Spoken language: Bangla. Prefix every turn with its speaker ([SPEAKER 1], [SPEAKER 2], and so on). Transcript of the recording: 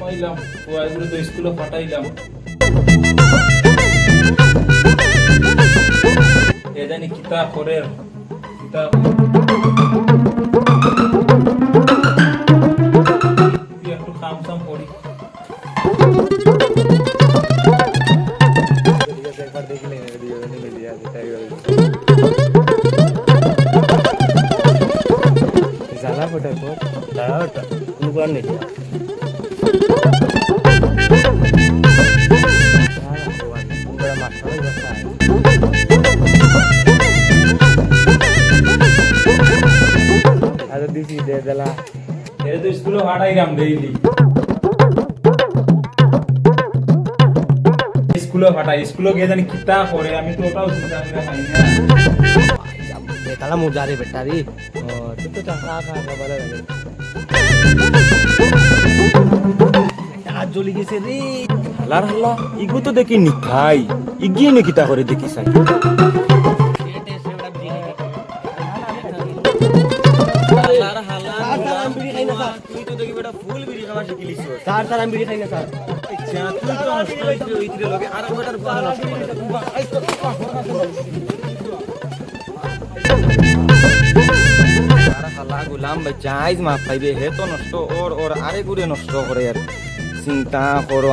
[SPEAKER 1] খাওয়াইলাম ওয়াইগুলো তো স্কুলে পাঠাইলাম এ জানি কিতা করে কিতা একটু কাম সাম করি
[SPEAKER 2] একবার দেখলে জ্বালা ফোটার পর কোনো কারণ নেই দিছি দে দেলা
[SPEAKER 1] এ তো স্কুলে পাঠাইলাম ডেইলি স্কুলে পাঠাই স্কুলে গিয়ে জানি কিতা করে আমি তো ওটাও চিন্তা করে খাই না
[SPEAKER 2] বেতালা মুজারে বেটারি ও তুই তো খা খা খাবার আজ জ্বলি গেছে রে
[SPEAKER 3] হালার হাল্লা ইগু তো দেখি নিখাই ইগিয়ে নে কিতা করে দেখি সাই হালার হাল্লা আমি বিড়ি খাই না স্যার তুই তো দেখি বেটা ফুল বিড়ি খাওয়া শিখিলিস
[SPEAKER 2] স্যার স্যার আমি বিড়ি খাই না স্যার
[SPEAKER 3] আচ্ছা তুই তো নষ্ট হইতে হইতে লগে আর বেটার ফুল নষ্ট করে আর হাল্লা গোলাম বাচ্চা আইজ মাফ পাইবে হে তো নষ্ট ওর আরে গুরে নষ্ট করে আর চিন্তা করো